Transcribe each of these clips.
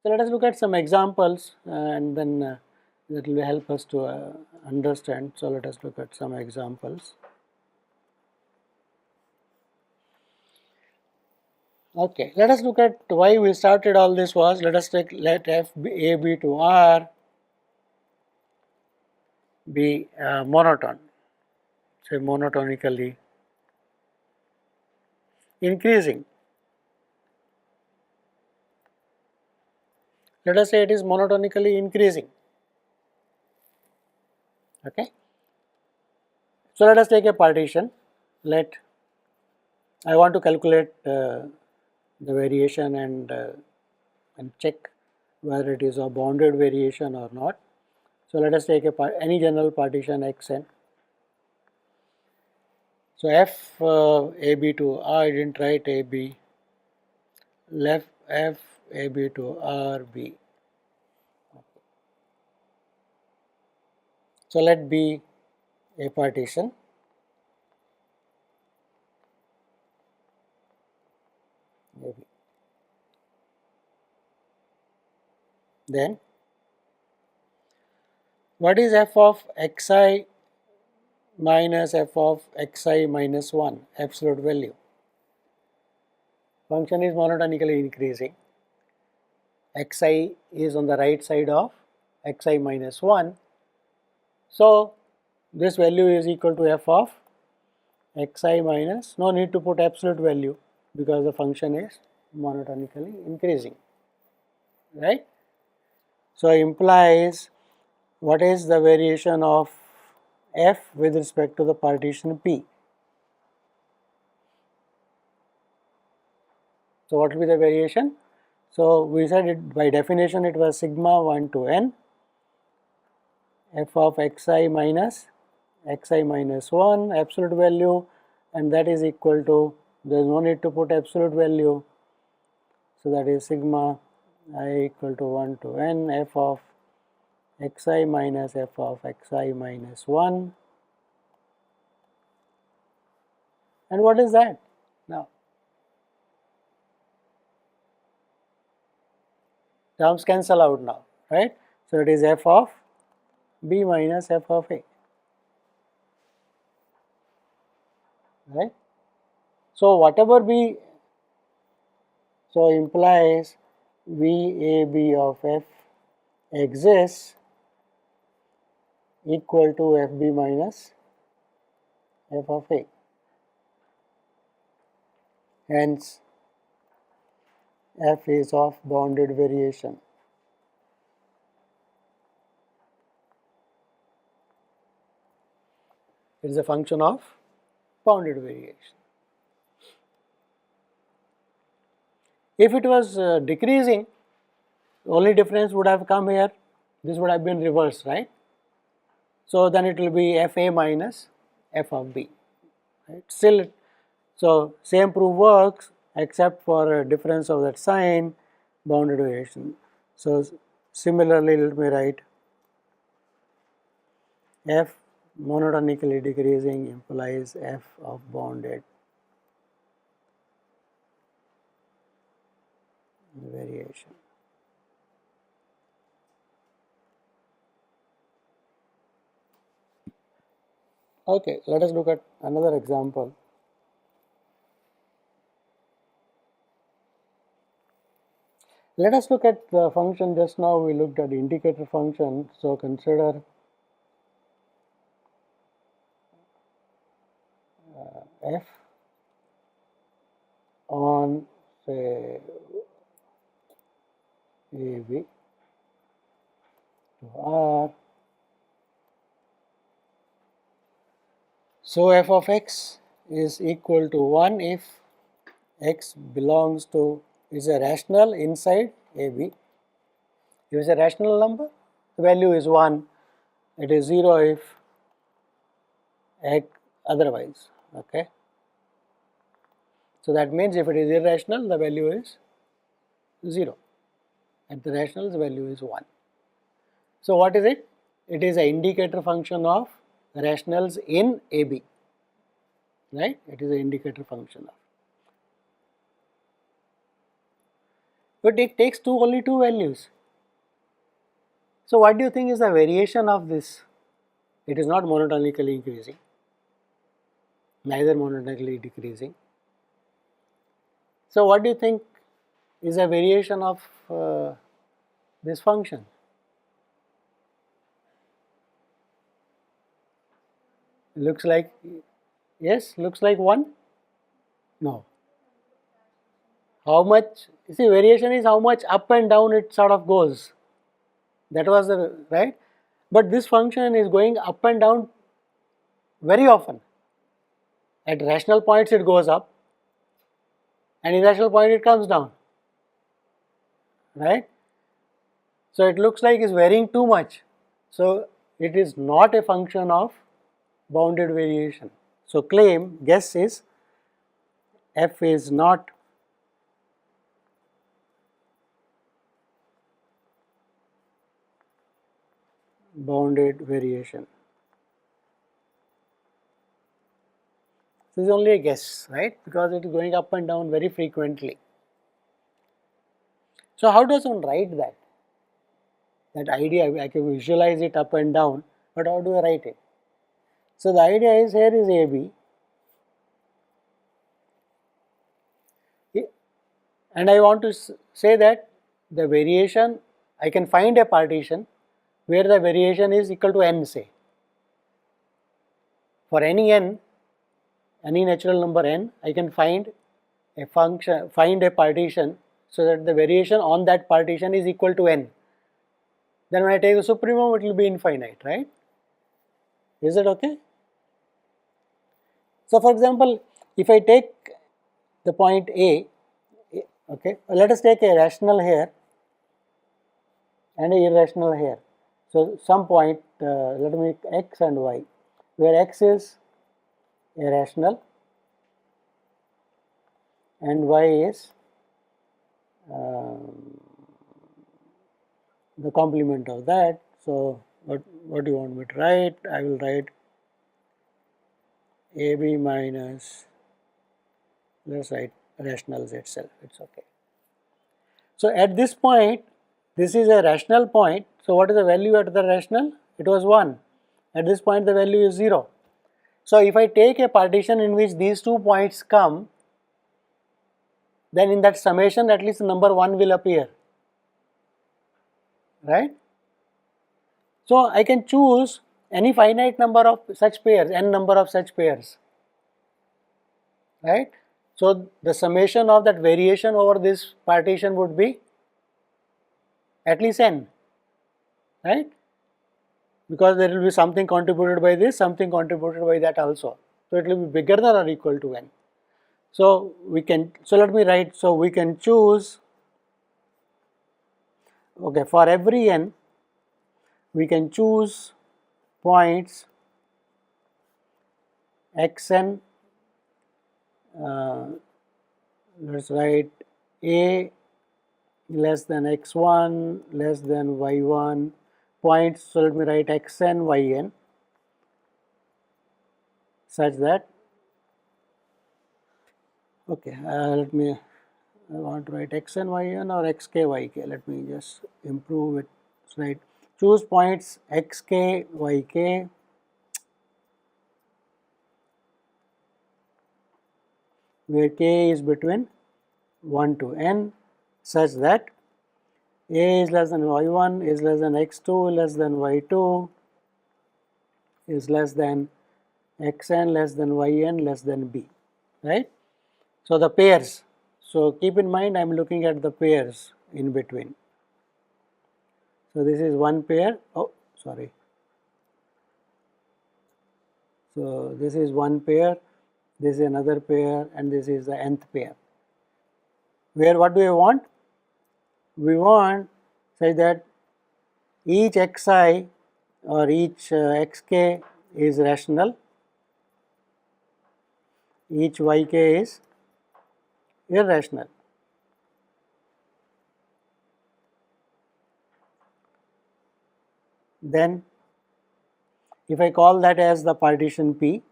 So let us look at some examples and then that will help us to understand. So let us look at some examples. Okay, let us look at why we started all this was, let us take, let f a b to r be monotone, say monotonically increasing. Let us say it is monotonically increasing. Okay. So let us take a partition. Let I want to calculate the variation and check whether it is a bounded variation or not. So let us take any general partition Xn. So f ab to r, I didn't write ab. Left f ab to rb. So let be a partition. AB. Then what is f of xi minus f of xi minus 1, absolute value? Function is monotonically increasing. Xi is on the right side of xi minus 1. So this value is equal to f of xi minus, no need to put absolute value because the function is monotonically increasing, right? So implies what is the variation of f with respect to the partition P? So what will be the variation? So we said it by definition it was sigma 1 to n f of xi minus 1 absolute value, and that is equal to, there is no need to put absolute value, so that is sigma I equal to 1 to n f of xi minus f of xi minus 1. And what is that now? Terms cancel out now, right? So it is f of b minus f of a, right? So whatever be, so implies VAB of f exists equal to FB minus f of a. Hence, f is of bounded variation. It is a function of bounded variation. If it was decreasing, the only difference would have come here, this would have been reversed, right? So then it will be fa minus f of b, right? Still, so same proof works except for a difference of that sign, bounded variation. So similarly, let me write f monotonically decreasing implies f of bounded variation. Okay, let us look at another example. Let us look at the function. Just now we looked at the indicator function, so consider f on say AB to R. So f of x is equal to 1 if x belongs to, is a rational inside AB. If it is a rational number, the value is 1. It is 0 if x otherwise. Okay. So that means if it is irrational, the value is 0. At the rational, the value is 1. So what is it? It is an indicator function of rationals in AB, right? It is an indicator function of. but it takes only two values. So what do you think is the variation of this? It is not monotonically increasing, neither monotonically decreasing. So what do you think is a variation of this function? Looks like, yes, looks like 1? No. How much, you see, variation is how much up and down it sort of goes. That was the, right? But this function is going up and down very often. At rational points it goes up, and irrational point it comes down, right? So it looks like it's varying too much. So it is not a function of bounded variation. So guess is f is not bounded variation. This is only a guess, right? Because it is going up and down very frequently. So how does one write that? That idea, I can visualize it up and down, but how do I write it? So the idea is, here is AB, and I want to say that the variation, I can find a partition where the variation is equal to n, say. For any n, any natural number n, I can find a function, find a partition so that the variation on that partition is equal to n. Then when I take the supremum, it will be infinite, right? Is it okay? So for example, if I take the point A, okay, let us take a rational here and an irrational here. So some point, let me make x and y, where x is a rational and y is the complement of that. So what do you want me to write? I will write AB minus, let's write rationals itself, it's okay. So at this point, this is a rational point. So what is the value at the rational? It was 1. At this point the value is 0. So if I take a partition in which these 2 points come, then in that summation at least number 1 will appear, right? So I can choose any finite number of such pairs, n number of such pairs, right? So the summation of that variation over this partition would be at least n, right? Because there will be something contributed by this, something contributed by that also. So it will be bigger than or equal to n. So we can, so let me write, so we can choose, okay, for every n, we can choose points xn, let's write a less than x1 less than y1 points, so let me write xn, yn such that, okay, let me, I want to write xn, yn or xk, yk, let me just improve it, right? Choose points xk, yk, where k is between 1 to n, such that a is less than y1, is less than x2, less than y2, is less than xn, less than yn, less than b, right? So the pairs, so keep in mind I am looking at the pairs in between. So this is one pair, oh sorry, so this is one pair, this is another pair, and this is the nth pair, where what do we want? We want such that each xi or each xk is rational, each yk is irrational. Then if I call that as the partition P,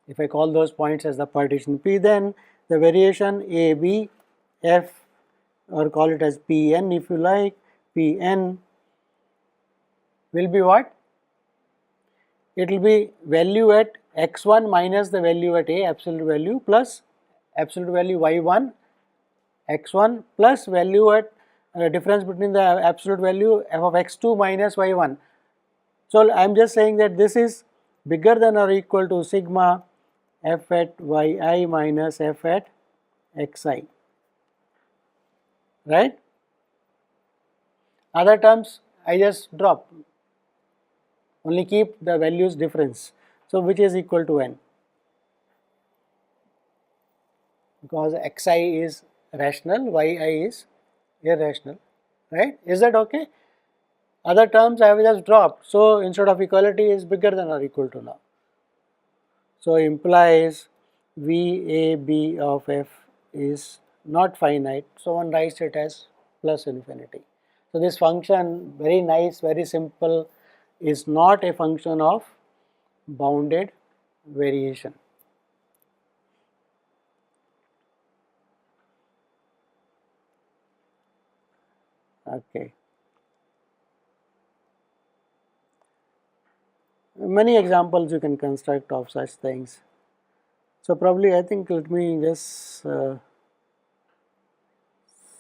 if I call those points as the partition P, then the variation a b f, or call it as Pn if you like, Pn will be what? It will be value at x1 minus the value at a, absolute value, plus absolute value y1 x1 plus value at difference between the absolute value f of x2 minus y1. So I am just saying that this is bigger than or equal to sigma f at yi minus f at xi, right? Other terms I just drop, only keep the values difference. So which is equal to n, because xi is rational, yi is irrational, right? Is that okay? Other terms I have just dropped, so instead of equality is bigger than or equal to now. So implies VAB of f is not finite, so one writes it as plus infinity. So this function, very nice, very simple, is not a function of bounded variation. Okay. Many examples you can construct of such things. So probably I think let me just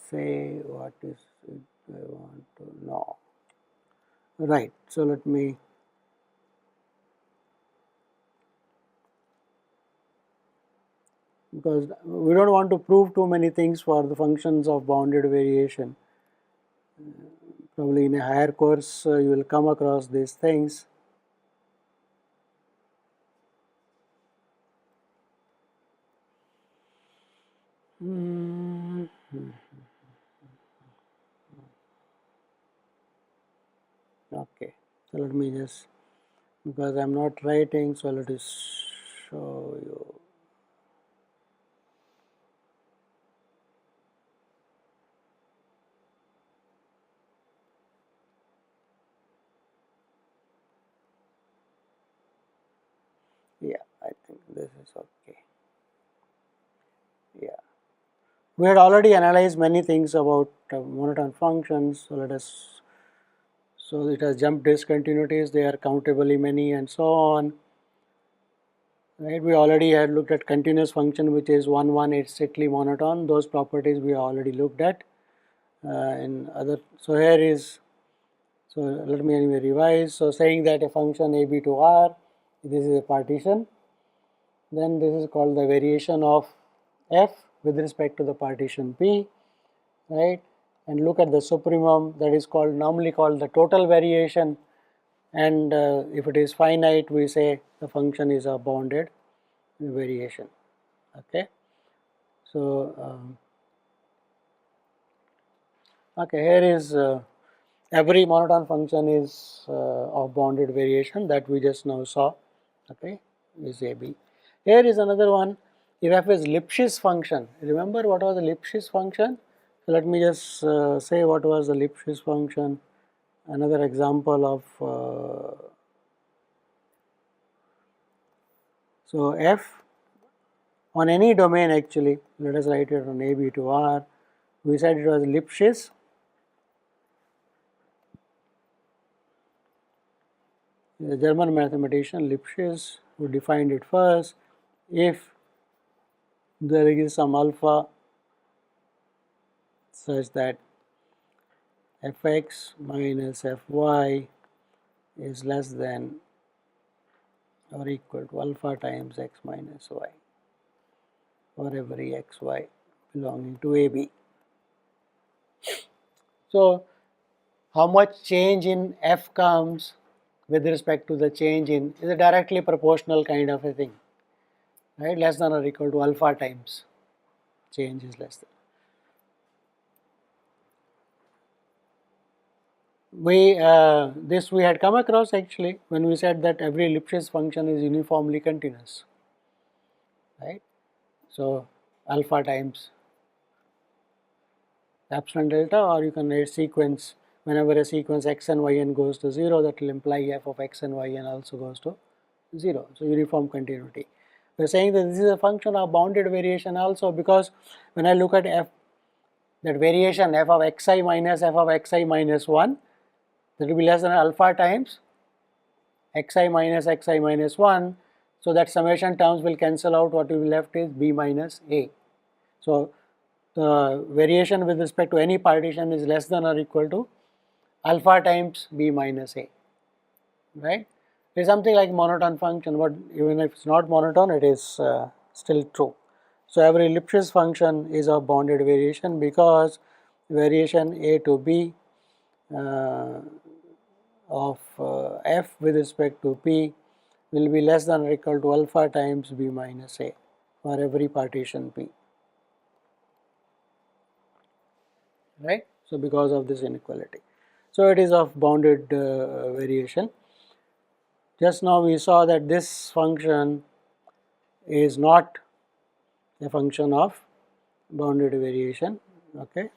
say what is it I want to know. Right. So let me because we don't want to prove too many things for the functions of bounded variation. Probably in a higher course you will come across these things. Okay, so let me just, because I am not writing, so let us show you. Yeah, I think this is okay. Yeah, we had already analyzed many things about monotone functions, so let us, so it has jump discontinuities, they are countably many and so on. Right, we already had looked at continuous function which is 1, 1, it's strictly monotone, those properties we already looked at in other. So here is, so let me anyway revise. So saying that a function a b to r, this is a partition, then this is called the variation of f with respect to the partition P, right? And look at the supremum, that is called, normally called the total variation, and if it is finite we say the function is a bounded variation. Okay, so okay, here is every monotone function is of bounded variation that we just now saw. Okay, is AB. Here is another one. If f is Lipschitz function, remember what was the Lipschitz function? So let me just say what was the Lipschitz function. Another example of so f on any domain, actually, let us write it on AB to R. We said it was Lipschitz. The German mathematician Lipschitz, who defined it first. If there is some alpha such that fx minus fy is less than or equal to alpha times x minus y for every xy belonging to AB. So, how much change in f comes with respect to the change in is a directly proportional kind of a thing, right? Less than or equal to alpha times change is less than. This we had come across actually when we said that every Lipschitz function is uniformly continuous, right? So alpha times epsilon delta, or you can write sequence, whenever a sequence x and y n goes to 0, that will imply f of x and y n also goes to 0. So uniform continuity. we are saying that this is a function of bounded variation also, because when I look at f, that variation f of xi minus f of xi minus 1, that will be less than alpha times xi minus 1. So that summation terms will cancel out. What will be left is b minus a. So the variation with respect to any partition is less than or equal to alpha times b minus a, right? It is something like monotone function, but even if it's not monotone, it is still true. So every Lipschitz function is of bounded variation, because variation a to b of f with respect to p will be less than or equal to alpha times b minus a for every partition p, right? So because of this inequality, so it is of bounded variation. Just now we saw that this function is not a function of bounded variation, okay?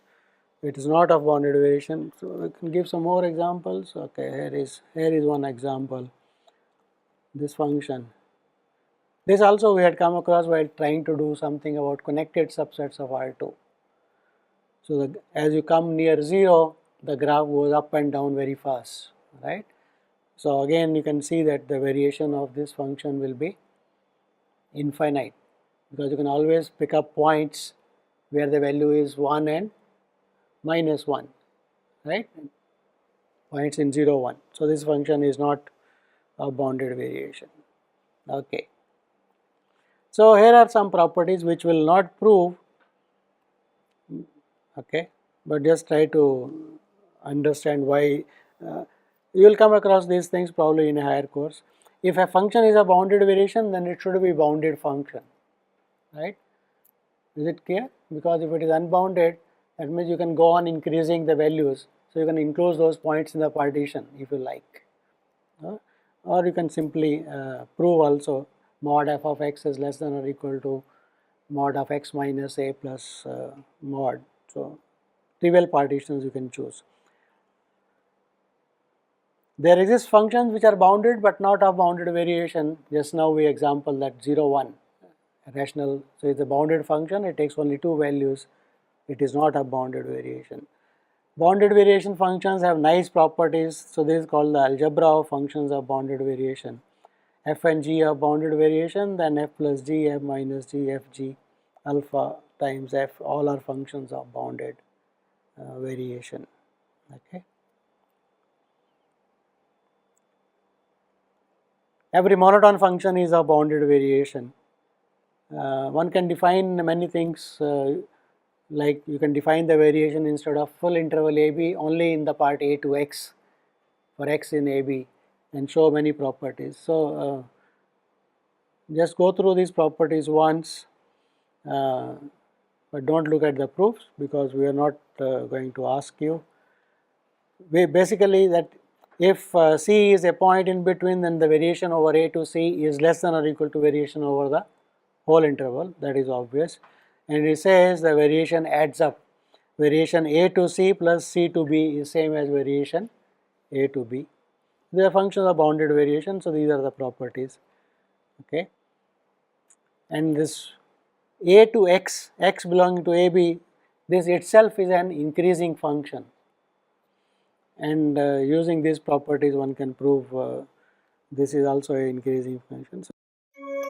It is not of bounded variation. So I can give some more examples. Okay, here is one example. This function. This also we had come across while trying to do something about connected subsets of R2. So as you come near 0, the graph goes up and down very fast, right? So again you can see that the variation of this function will be infinite, because you can always pick up points where the value is 1 and minus 1, right? Points in 0, 1. So this function is not a bounded variation. Okay. So here are some properties which will not prove, okay, but just try to understand why. You will come across these things probably in a higher course. If a function is a bounded variation, then it should be bounded function, right? Is it clear? Because if it is unbounded, that means you can go on increasing the values. So you can enclose those points in the partition if you like. Or you can simply prove also mod f of x is less than or equal to mod of x minus a plus mod. So trivial partitions you can choose. There exist functions which are bounded but not of bounded variation. Just now we example that 0, 1 rational. So it's a bounded function, it takes only 2 values. It is not a bounded variation. Bounded variation functions have nice properties. So this is called the algebra of functions of bounded variation. F and g are bounded variation, then f plus g, f minus g, f g, alpha times f, all are functions of bounded variation. Okay. Every monotone function is a bounded variation. One can define many things, like you can define the variation instead of full interval AB only in the part a to x, for x in AB, and show many properties. So just go through these properties once, but don't look at the proofs, because we are not going to ask you. Basically that if C is a point in between, then the variation over A to C is less than or equal to variation over the whole interval. That is obvious. And it says the variation adds up. Variation A to C plus C to B is same as variation A to B. They are functions of bounded variation, so these are the properties. Okay. And this A to X, X belonging to AB, this itself is an increasing function. And using these properties one can prove this is also an increasing function.